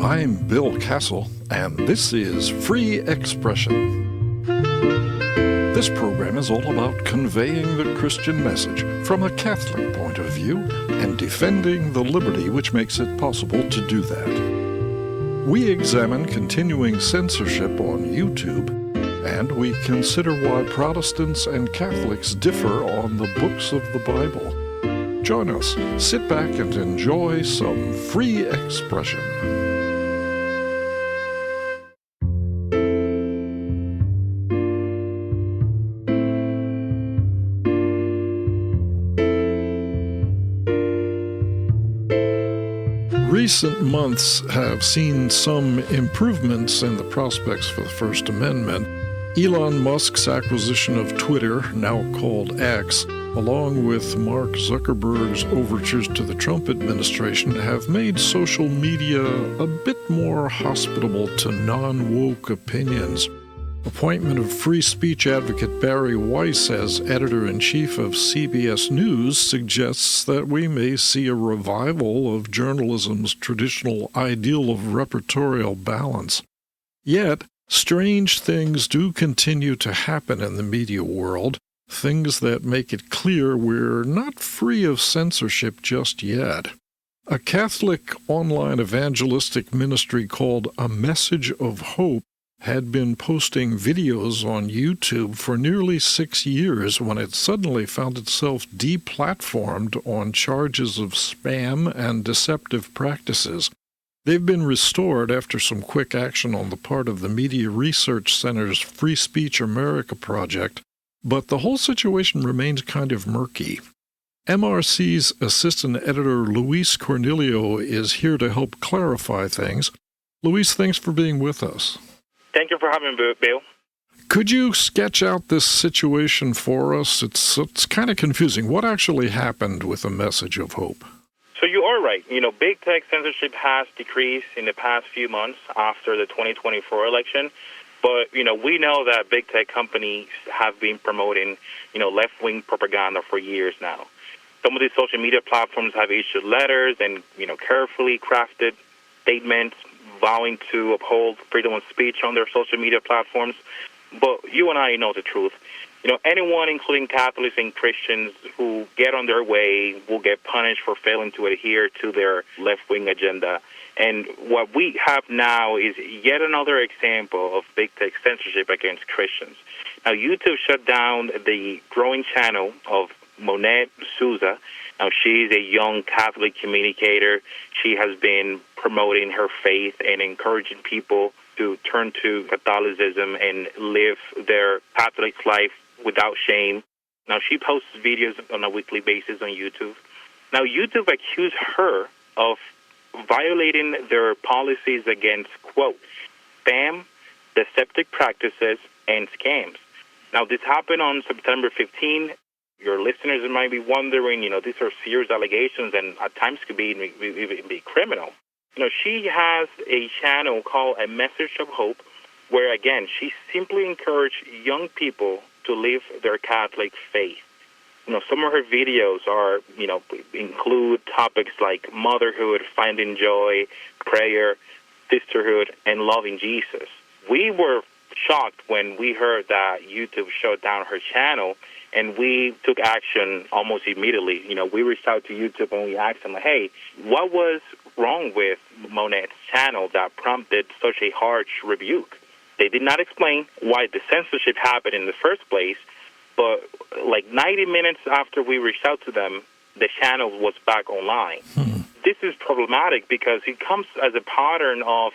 I'm Bill Kassel, and this is Free Expression. This program is all about conveying the Christian message from a Catholic point of view and defending the liberty which makes it possible to do that. We examine continuing censorship on YouTube, and we consider why Protestants and Catholics differ on the books of the Bible. Join us, sit back and enjoy some free expression. Recent months have seen some improvements in the prospects for the First Amendment. Elon Musk's acquisition of Twitter, now called X, along with Mark Zuckerberg's overtures to the Trump administration, have made social media a bit more hospitable to non-woke opinions. Appointment of free speech advocate Barry Weiss as editor-in-chief of CBS News suggests that we may see a revival of journalism's traditional ideal of reportorial balance. Yet, strange things do continue to happen in the media world, things that make it clear we're not free of censorship just yet. A Catholic online evangelistic ministry called A Message of Hope had been posting videos on YouTube for nearly 6 years when it suddenly found itself deplatformed on charges of spam and deceptive practices. They've been restored after some quick action on the part of the Media Research Center's Free Speech America project, but the whole situation remains kind of murky. MRC's assistant editor Luis Cornelio is here to help clarify things. Luis, thanks for being with us. Thank you for having me, Bill. Could you sketch out this situation for us? It's kind of confusing. What actually happened with A Message of Hope? So you are right. Big tech censorship has decreased in the past few months after the 2024 election. But, we know that big tech companies have been promoting, left-wing propaganda for years now. Some of these social media platforms have issued letters and, carefully crafted statements vowing to uphold freedom of speech on their social media platforms. But you and I know the truth. Anyone, including Catholics and Christians, who get on their way will get punished for failing to adhere to their left-wing agenda. And what we have now is yet another example of big tech censorship against Christians. Now, YouTube shut down the growing channel of Monette Souza. Now, she's a young Catholic communicator. She has been promoting her faith and encouraging people to turn to Catholicism and live their Catholic life without shame. Now, she posts videos on a weekly basis on YouTube. Now, YouTube accused her of violating their policies against, quote, spam, deceptive practices, and scams. Now, this happened on September 15. Your listeners might be wondering, these are serious allegations and at times could even be criminal. She has a channel called A Message of Hope where, again, she simply encouraged young people to live their Catholic faith. Some of her videos are, include topics like motherhood, finding joy, prayer, sisterhood, and loving Jesus. We were shocked when we heard that YouTube shut down her channel, and we took action almost immediately. We reached out to YouTube and we asked them, hey, what was wrong with Monette's channel that prompted such a harsh rebuke? They did not explain why the censorship happened in the first place, but like 90 minutes after we reached out to them, the channel was back online. This is problematic because it comes as a pattern of,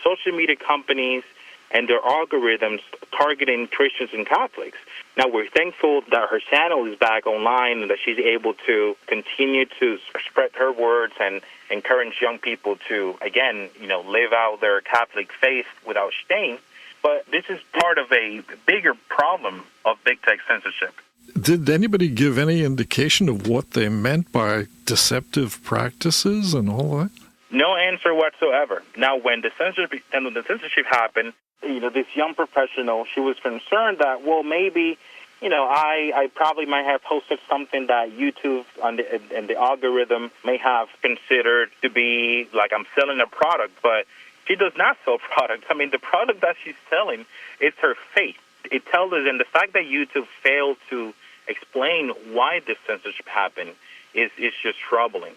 social media companies and their algorithms targeting Christians and Catholics. Now, we're thankful that her channel is back online and that she's able to continue to spread her words and encourage young people to, again, live out their Catholic faith without shame. But this is part of a bigger problem of big tech censorship. Did anybody give any indication of what they meant by deceptive practices and all that? No answer whatsoever. Now, when the censorship happened, this young professional, she was concerned that, maybe I probably might have posted something that YouTube and the algorithm may have considered to be like I'm selling a product, but she does not sell products. I mean, the product that she's selling is her faith. It tells us, and the fact that YouTube failed to explain why this censorship happened is just troubling.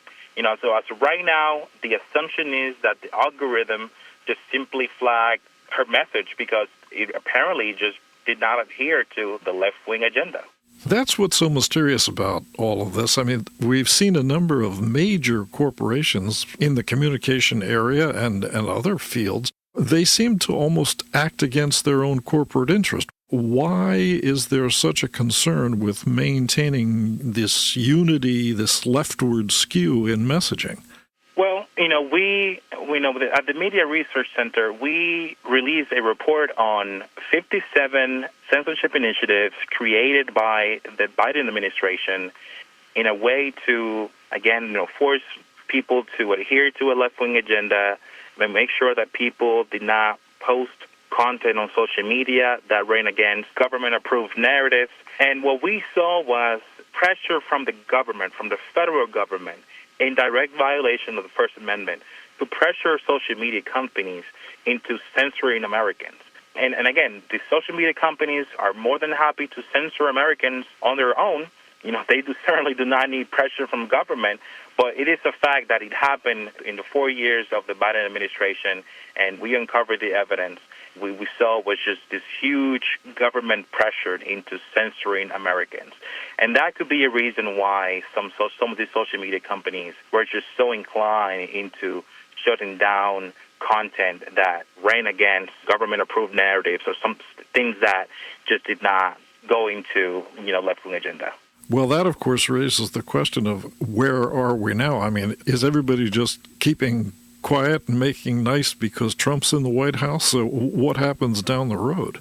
So as of right now, the assumption is that the algorithm just simply flagged her message because it apparently just did not adhere to the left-wing agenda. That's what's so mysterious about all of this. I mean, we've seen a number of major corporations in the communication area and other fields. They seem to almost act against their own corporate interest. Why is there such a concern with maintaining this unity, this leftward skew in messaging? Well, we know that at the Media Research Center, we released a report on 57 censorship initiatives created by the Biden administration in a way to, again, force people to adhere to a left-wing agenda and make sure that people did not post content on social media that ran against government-approved narratives. And what we saw was pressure from the government, from the federal government, in direct violation of the First Amendment, to pressure social media companies into censoring Americans. And again, the social media companies are more than happy to censor Americans on their own. They certainly do not need pressure from government, but it is a fact that it happened in the 4 years of the Biden administration, and we uncovered the evidence. We saw was just this huge government pressure into censoring Americans. And that could be a reason why some of these social media companies were just so inclined into shutting down content that ran against government-approved narratives or some things that just did not go into, left-wing agenda. Well, that, of course, raises the question of where are we now? I mean, is everybody just keeping quiet and making nice because Trump's in the White House? So what happens down the road?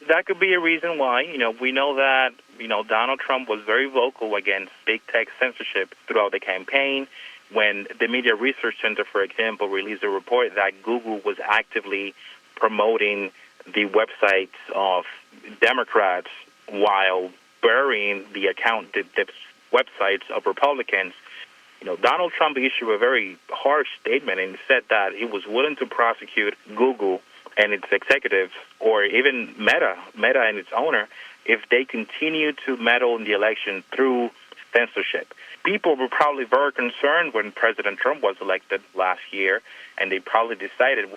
That could be a reason why. We know that, Donald Trump was very vocal against big tech censorship throughout the campaign. When the Media Research Center, for example, released a report that Google was actively promoting the websites of Democrats while burying the websites of Republicans, Donald Trump issued a very harsh statement and said that he was willing to prosecute Google and its executives, or even Meta and its owner, if they continue to meddle in the election through censorship. People were probably very concerned when President Trump was elected last year, and they probably decided,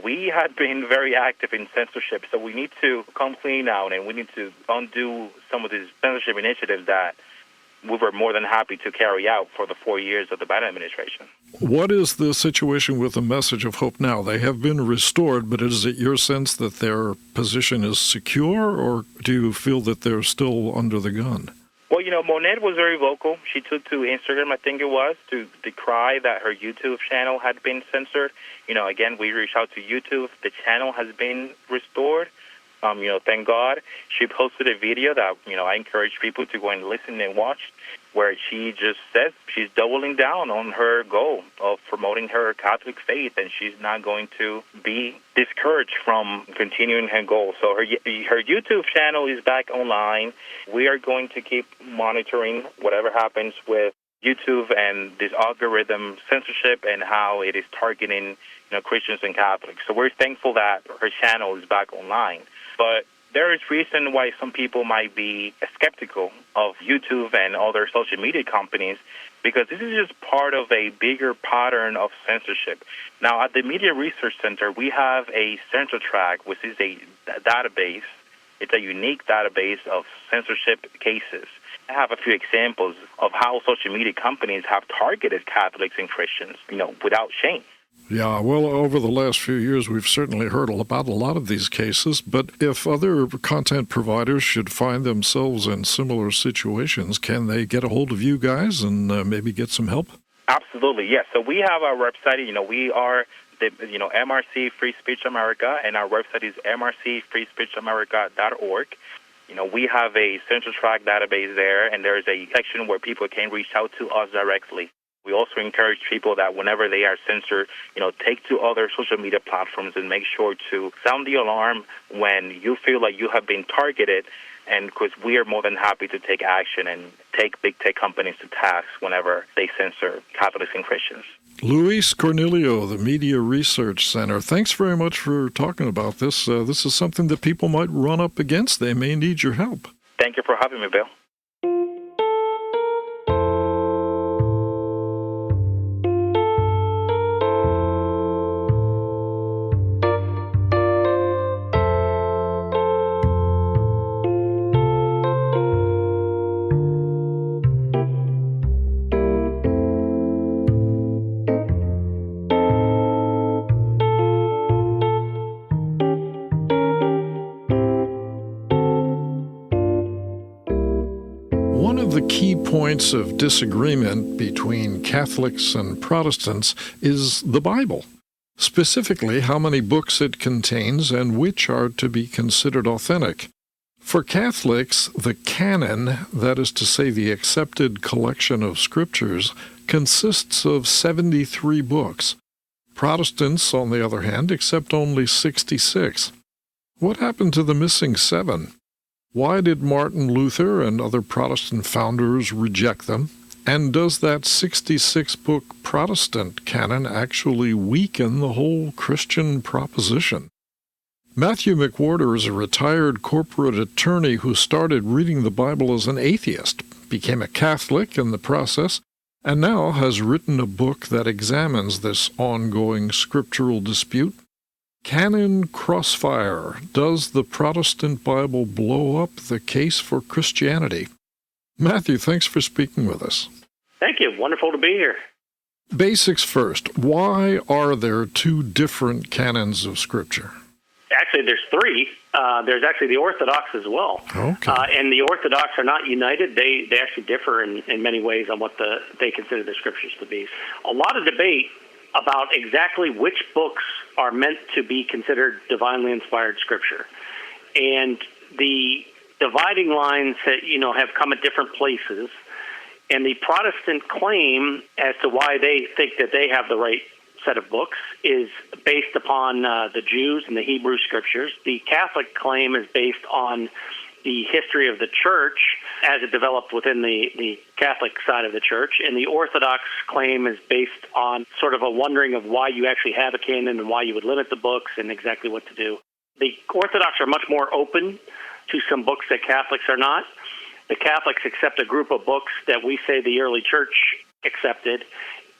we had been very active in censorship, so we need to come clean out, and we need to undo some of these censorship initiatives that we were more than happy to carry out for the 4 years of the Biden administration. What is the situation with the message of hope now? They have been restored, but is it your sense that their position is secure, or do you feel that they're still under the gun? Well, Monet was very vocal. She took to Instagram, I think it was, to decry that her YouTube channel had been censored. Again, we reached out to YouTube. The channel has been restored. Thank God. She posted a video that, I encourage people to go and listen and watch, where she just says she's doubling down on her goal of promoting her Catholic faith, and she's not going to be discouraged from continuing her goal. So her YouTube channel is back online. We are going to keep monitoring whatever happens with YouTube and this algorithm censorship and how it is targeting, Christians and Catholics. So we're thankful that her channel is back online. But there is reason why some people might be skeptical of YouTube and other social media companies, because this is just part of a bigger pattern of censorship. Now, at the Media Research Center, we have a censor track, which is a database. It's a unique database of censorship cases. I have a few examples of how social media companies have targeted Catholics and Christians, without shame. Yeah, well, over the last few years, we've certainly heard about a lot of these cases, but if other content providers should find themselves in similar situations, can they get a hold of you guys and maybe get some help? Absolutely, yes. So we have our website, we are the, MRC Free Speech America, and our website is mrcfreespeechamerica.org. We have a central track database there, and there's a section where people can reach out to us directly. We also encourage people that whenever they are censored, take to other social media platforms and make sure to sound the alarm when you feel like you have been targeted, and because we are more than happy to take action and take big tech companies to task whenever they censor Catholics and Christians. Luis Cornelio, the Media Research Center, thanks very much for talking about this. This is something that people might run up against. They may need your help. Thank you for having me, Bill. One of the key points of disagreement between Catholics and Protestants is the Bible, specifically how many books it contains and which are to be considered authentic. For Catholics, the canon, that is to say the accepted collection of scriptures, consists of 73 books. Protestants, on the other hand, accept only 66. What happened to the missing 7? Why did Martin Luther and other Protestant founders reject them? And does that 66-book Protestant canon actually weaken the whole Christian proposition? Matthew McWhorter is a retired corporate attorney who started reading the Bible as an atheist, became a Catholic in the process, and now has written a book that examines this ongoing scriptural dispute. Canon Crossfire: Does the Protestant Bible blow up the case for Christianity? Matthew, thanks for speaking with us. Thank you. Wonderful to be here. Basics first. Why are there 2 different canons of Scripture? Actually, there's 3. There's actually the Orthodox as well. Okay. And the Orthodox are not united. They actually differ in many ways on what they consider the Scriptures to be. A lot of debate about exactly which books are meant to be considered divinely inspired Scripture. And the dividing lines have come at different places. And the Protestant claim as to why they think that they have the right set of books is based upon the Jews and the Hebrew Scriptures. The Catholic claim is based on the history of the Church as it developed within the Catholic side of the Church, and the Orthodox claim is based on sort of a wondering of why you actually have a canon and why you would limit the books and exactly what to do. The Orthodox are much more open to some books that Catholics are not. The Catholics accept a group of books that we say the early Church accepted,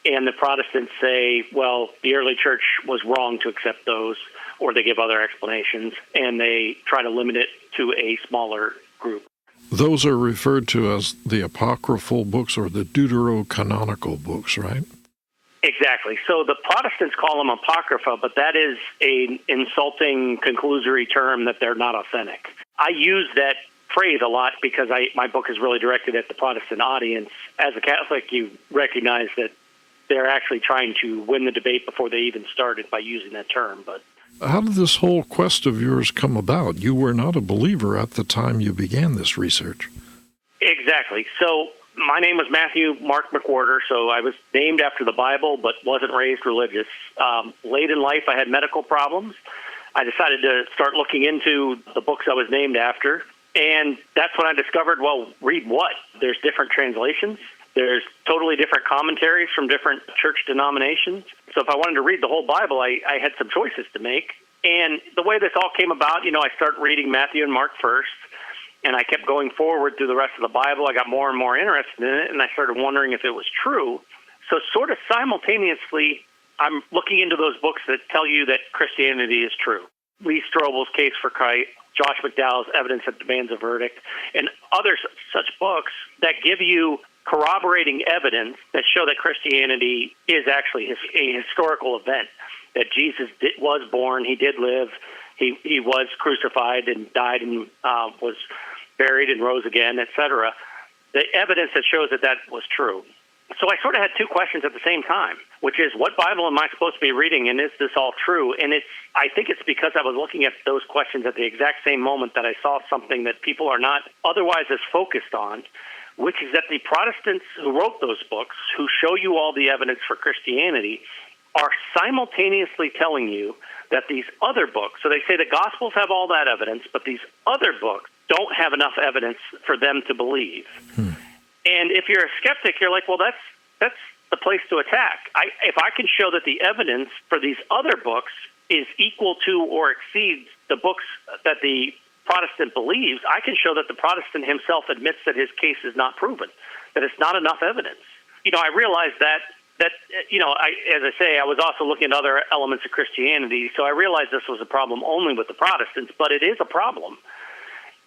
and the Protestants say, well, the early Church was wrong to accept those, or they give other explanations, and they try to limit it to a smaller group. Those are referred to as the apocryphal books or the deuterocanonical books, right? Exactly. So the Protestants call them apocrypha, but that is an insulting conclusory term that they're not authentic. I use that phrase a lot because my book is really directed at the Protestant audience. As a Catholic, you recognize that they're actually trying to win the debate before they even started by using that term. But how did this whole quest of yours come about? You were not a believer at the time you began this research. Exactly. So my name was Matthew Mark McWhorter, so I was named after the Bible but wasn't raised religious. Late in life, I had medical problems. I decided to start looking into the books I was named after, and that's when I discovered, well, read what? There's different translations. There's totally different commentaries from different church denominations. So if I wanted to read the whole Bible, I had some choices to make. And the way this all came about, I started reading Matthew and Mark first, and I kept going forward through the rest of the Bible. I got more and more interested in it, and I started wondering if it was true. So sort of simultaneously, I'm looking into those books that tell you that Christianity is true. Lee Strobel's Case for Christ, Josh McDowell's Evidence That Demands a Verdict, and other such books that give you corroborating evidence that show that Christianity is actually a historical event, that Jesus was born, he did live, he was crucified and died and was buried and rose again, etc. The evidence that shows that was true. So I sort of had 2 questions at the same time, which is, what Bible am I supposed to be reading, and is this all true? And I think it's because I was looking at those questions at the exact same moment that I saw something that people are not otherwise as focused on, which is that the Protestants who wrote those books, who show you all the evidence for Christianity, are simultaneously telling you that these other books, so they say the Gospels have all that evidence, but these other books don't have enough evidence for them to believe. And if you're a skeptic, you're like, well, that's the place to attack. If I can show that the evidence for these other books is equal to or exceeds the books that the Protestant believes, I can show that the Protestant himself admits that his case is not proven, that it's not enough evidence. I realized that as I say, I was also looking at other elements of Christianity, so I realized this was a problem only with the Protestants, but it is a problem.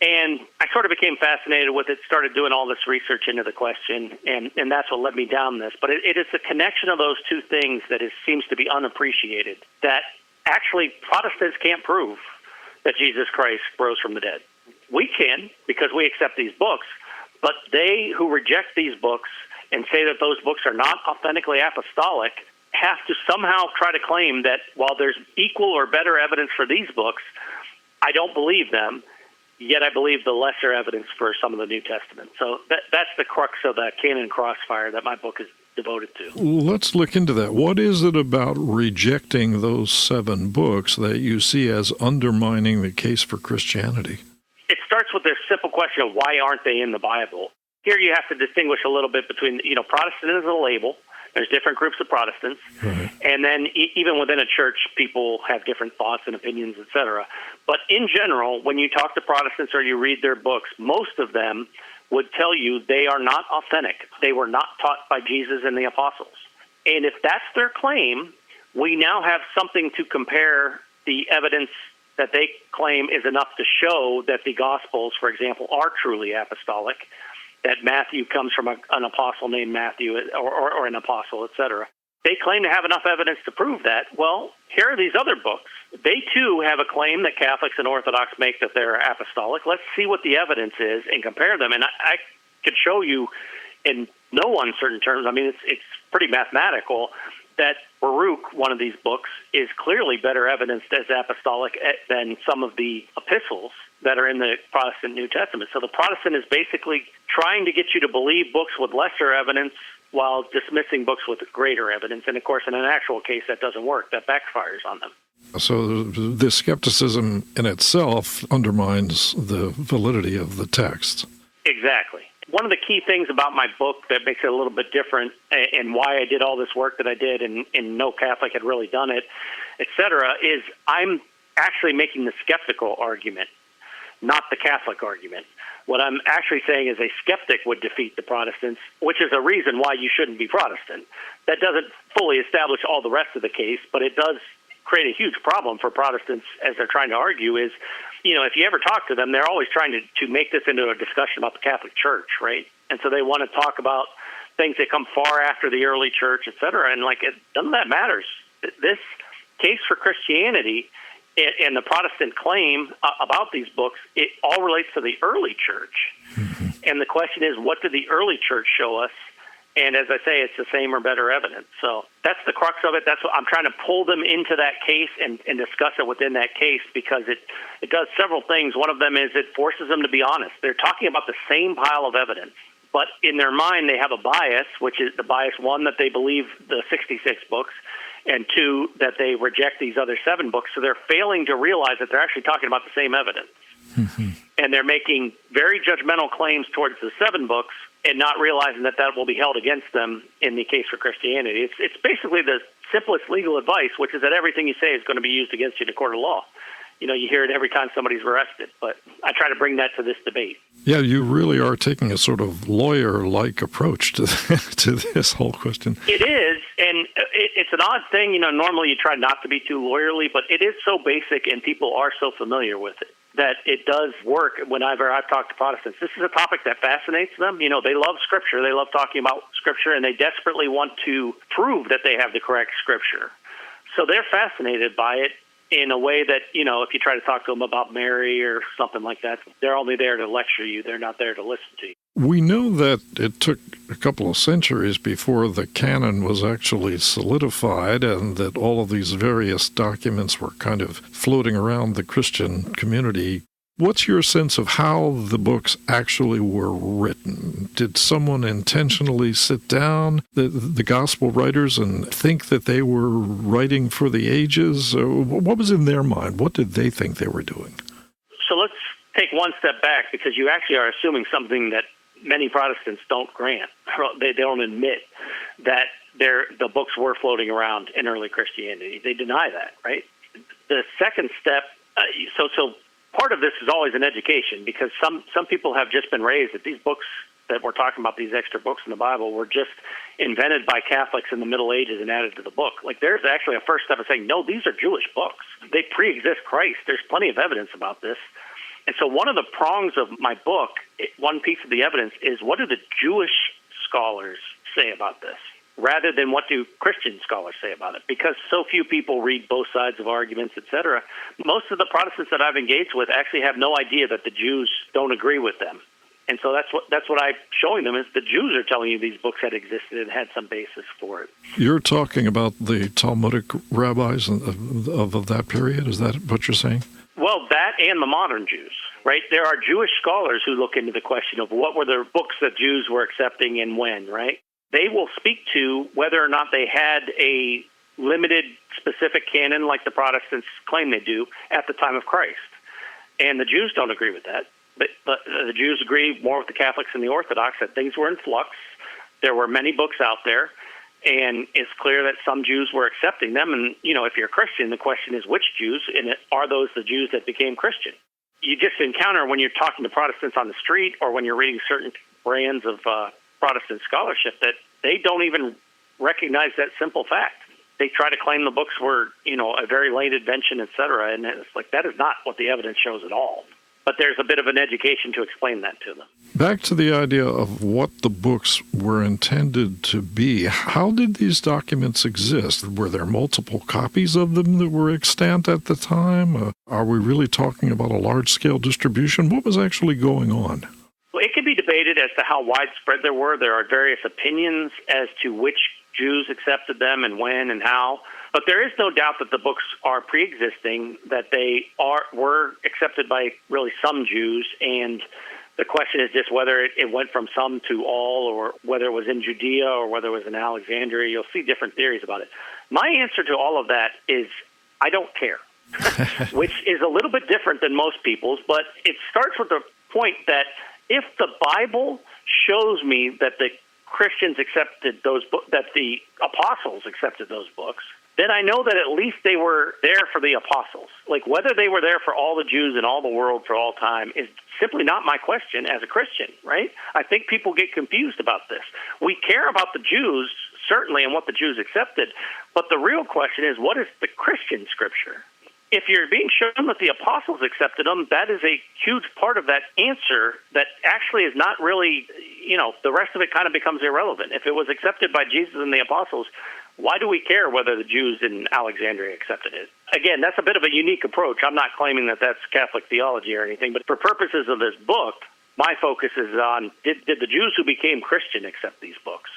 And I sort of became fascinated with it, started doing all this research into the question, and that's what led me down this. But it is the connection of those two things that seems to be unappreciated, that actually Protestants can't prove that Jesus Christ rose from the dead. We can, because we accept these books, but they who reject these books and say that those books are not authentically apostolic have to somehow try to claim that while there's equal or better evidence for these books, I don't believe them, yet I believe the lesser evidence for some of the New Testament. So that's the crux of the canon crossfire that my book is devoted to. Let's look into that. What is it about rejecting those 7 books that you see as undermining the case for Christianity? It starts with this simple question of why aren't they in the Bible? Here you have to distinguish a little bit between, Protestant is a label. There's different groups of Protestants. Right. And then even within a church, people have different thoughts and opinions, etc. But in general, when you talk to Protestants or you read their books, most of them would tell you they are not authentic. They were not taught by Jesus and the apostles. And if that's their claim, we now have something to compare the evidence that they claim is enough to show that the Gospels, for example, are truly apostolic, that Matthew comes from an apostle named Matthew or an apostle, etc. They claim to have enough evidence to prove that. Well, here are these other books. They, too, have a claim that Catholics and Orthodox make that they're apostolic. Let's see what the evidence is and compare them. And I could show you in no uncertain terms, it's pretty mathematical, that Baruch, one of these books, is clearly better evidenced as apostolic than some of the epistles that are in the Protestant New Testament. So the Protestant is basically trying to get you to believe books with lesser evidence while dismissing books with greater evidence. And, of course, in an actual case, that doesn't work. That backfires on them. So this skepticism in itself undermines the validity of the text. Exactly. One of the key things about my book that makes it a little bit different and why I did all this work that I did and no Catholic had really done it, et cetera, is I'm actually making the skeptical argument, not the Catholic argument. What I'm actually saying is a skeptic would defeat the Protestants, which is a reason why you shouldn't be Protestant. That doesn't fully establish all the rest of the case, but it does create a huge problem for Protestants as they're trying to argue is, if you ever talk to them, they're always trying to make this into a discussion about the Catholic Church, right? And so they want to talk about things that come far after the early church, et cetera, and none of that matters. This case for Christianity and the Protestant claim about these books, it all relates to the early church. Mm-hmm. And the question is, what did the early church show us? And as I say, it's the same or better evidence. So that's the crux of it. That's what I'm trying to pull them into that case and discuss it within that case because it does several things. One of them is it forces them to be honest. They're talking about the same pile of evidence, but in their mind they have a bias, which is the bias, one, that they believe the 66 books, and 2, that they reject these other 7 books. So they're failing to realize that they're actually talking about the same evidence. Mm-hmm. And they're making very judgmental claims towards the 7 books and not realizing that will be held against them in the case for Christianity. It's basically the simplest legal advice, which is that everything you say is going to be used against you in a court of law. You hear it every time somebody's arrested, but I try to bring that to this debate. Yeah, you really are taking a sort of lawyer-like approach to this whole question. It is, and it's an odd thing. Normally you try not to be too lawyerly, but it is so basic and people are so familiar with it that it does work whenever I've talked to Protestants. This is a topic that fascinates them. They love Scripture. They love talking about Scripture, and they desperately want to prove that they have the correct Scripture. So they're fascinated by it in a way that, if you try to talk to them about Mary or something like that, they're only there to lecture you. They're not there to listen to you. We know that it took a couple of centuries before the canon was actually solidified and that all of these various documents were kind of floating around the Christian community. What's your sense of how the books actually were written? Did someone intentionally sit down, the gospel writers, and think that they were writing for the ages? What was in their mind? What did they think they were doing? So let's take one step back, because you actually are assuming something that many Protestants don't grant. They don't admit that the books were floating around in early Christianity. They deny that, right? The second step, so part of this is always an education, because some people have just been raised that these books that we're talking about, these extra books in the Bible, were just invented by Catholics in the Middle Ages and added to the book. Like, there's actually a first step of saying, no, these are Jewish books. They pre-exist Christ. There's plenty of evidence about this. And so one of the prongs of my book, one piece of the evidence, is what do the Jewish scholars say about this, rather than what do Christian scholars say about it? Because so few people read both sides of arguments, etc. Most of the Protestants that I've engaged with actually have no idea that the Jews don't agree with them. And so that's what I'm showing them, is the Jews are telling you these books had existed and had some basis for it. You're talking about the Talmudic rabbis of that period? Is that what you're saying? Well, that and the modern Jews, right? There are Jewish scholars who look into the question of what were the books that Jews were accepting and when, right? They will speak to whether or not they had a limited specific canon like the Protestants claim they do at the time of Christ. And the Jews don't agree with that. But the Jews agree more with the Catholics and the Orthodox that things were in flux. There were many books out there, and it's clear that some Jews were accepting them. And, if you're a Christian, the question is which Jews, and are those the Jews that became Christian? You just encounter when you're talking to Protestants on the street or when you're reading certain brands of Protestant scholarship that they don't even recognize that simple fact. They try to claim the books were, a very late invention, et cetera, and it's like that is not what the evidence shows at all. But there's a bit of an education to explain that to them. Back to the idea of what the books were intended to be. How did these documents exist? Were there multiple copies of them that were extant at the time? Are we really talking about a large-scale distribution? What was actually going on? Well, it can be debated as to how widespread there were. There are various opinions as to which Jews accepted them and when and how. But there is no doubt that the books are pre-existing, that they were accepted by really some Jews, and the question is just whether it went from some to all, or whether it was in Judea or whether it was in Alexandria. You'll see different theories about it. My answer to all of that is I don't care, which is a little bit different than most people's, but it starts with the point that if the Bible shows me that the Christians accepted those books, that the apostles accepted those books, then I know that at least they were there for the apostles. Like, whether they were there for all the Jews in all the world for all time is simply not my question as a Christian, right? I think people get confused about this. We care about the Jews, certainly, and what the Jews accepted, but the real question is, what is the Christian scripture? If you're being shown that the apostles accepted them, that is a huge part of that answer that actually is not really, the rest of it kind of becomes irrelevant. If it was accepted by Jesus and the apostles, why do we care whether the Jews in Alexandria accepted it? Again, that's a bit of a unique approach. I'm not claiming that that's Catholic theology or anything, but for purposes of this book, my focus is on, did the Jews who became Christian accept these books?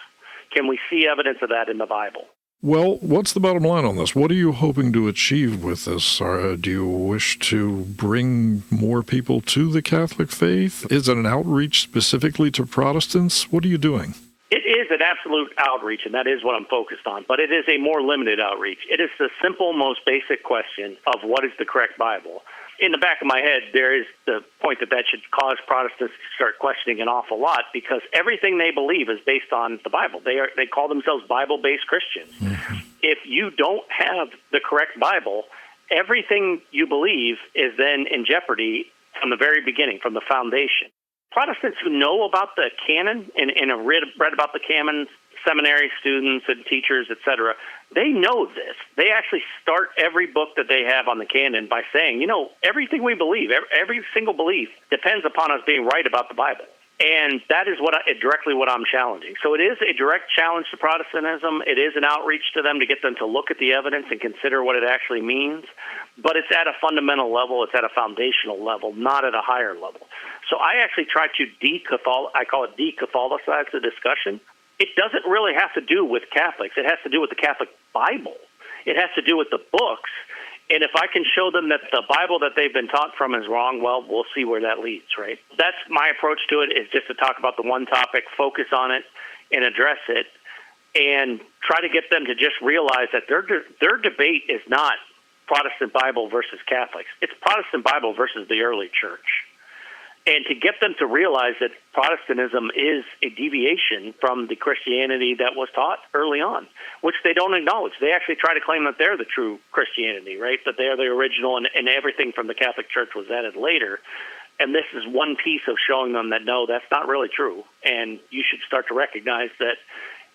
Can we see evidence of that in the Bible? Well, what's the bottom line on this? What are you hoping to achieve with this? Do you wish to bring more people to the Catholic faith? Is it an outreach specifically to Protestants? What are you doing? It is an absolute outreach, and that is what I'm focused on, but it is a more limited outreach. It is the simple, most basic question of what is the correct Bible. In the back of my head, there is the point that should cause Protestants to start questioning an awful lot, because everything they believe is based on the Bible. They call themselves Bible-based Christians. Mm-hmm. If you don't have the correct Bible, everything you believe is then in jeopardy from the very beginning, from the foundation. Protestants who know about the canon and have read about the canon, seminary students and teachers, etc., they know this. They actually start every book that they have on the canon by saying, everything we believe, every single belief depends upon us being right about the Bible. And that is directly what I'm challenging. So it is a direct challenge to Protestantism. It is an outreach to them to get them to look at the evidence and consider what it actually means. But it's at a fundamental level. It's at a foundational level, not at a higher level. So I actually try to decatholicize the discussion. It doesn't really have to do with Catholics. It has to do with the Catholic Bible. It has to do with the books. And if I can show them that the Bible that they've been taught from is wrong, well, we'll see where that leads, right? That's my approach to it, is just to talk about the one topic, focus on it, and address it, and try to get them to just realize that their debate is not Protestant Bible versus Catholics. It's Protestant Bible versus the early church. and to get them to realize that Protestantism is a deviation from the Christianity that was taught early on, which they don't acknowledge. They actually try to claim that they're the true Christianity, right? That they're the original, and everything from the Catholic Church was added later. And this is one piece of showing them that, no, that's not really true. And you should start to recognize that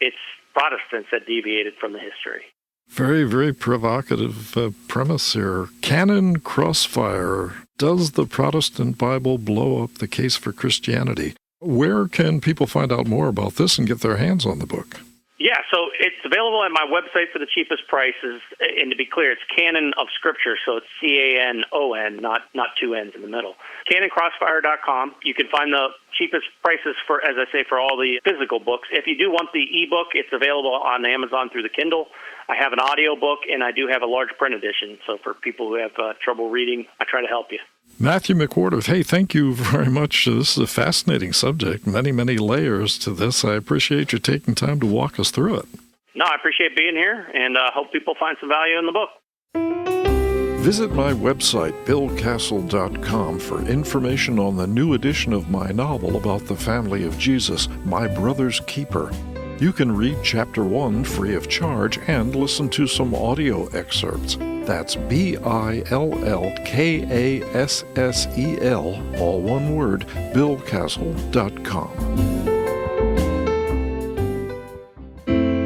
it's Protestants that deviated from the history. Very, very provocative premise here. Canon crossfire. Does the Protestant Bible blow up the case for Christianity? Where can people find out more about this and get their hands on the book? Yeah, so it's available at my website for the cheapest prices. And to be clear, it's Canon of Scripture, so it's CANON, not two N's in the middle. CanonCrossfire.com. You can find the cheapest prices for, as I say, for all the physical books. If you do want the ebook, it's available on Amazon through the Kindle. I have an audio book, and I do have a large print edition. So for people who have trouble reading, I try to help you. Matthew McWhorter, hey, thank you very much. This is a fascinating subject. Many, many layers to this. I appreciate you taking time to walk us through it. No, I appreciate being here, and hope people find some value in the book. Visit my website, billkassel.com, for information on the new edition of my novel about the family of Jesus, My Brother's Keeper. You can read Chapter 1 free of charge and listen to some audio excerpts. That's BILLKASSEL, all one word, billkassel.com.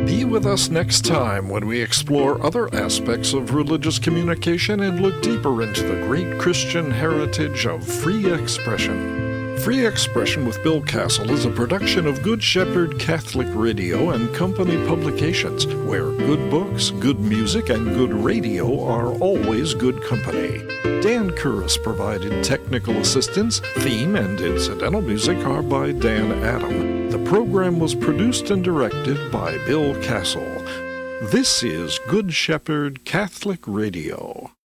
Be with us next time when we explore other aspects of religious communication and look deeper into the great Christian heritage of free expression. Free Expression with Bill Kassel is a production of Good Shepherd Catholic Radio and Company Publications, where good books, good music, and good radio are always good company. Dan Curris provided technical assistance. Theme and incidental music are by Dan Adam. The program was produced and directed by Bill Kassel. This is Good Shepherd Catholic Radio.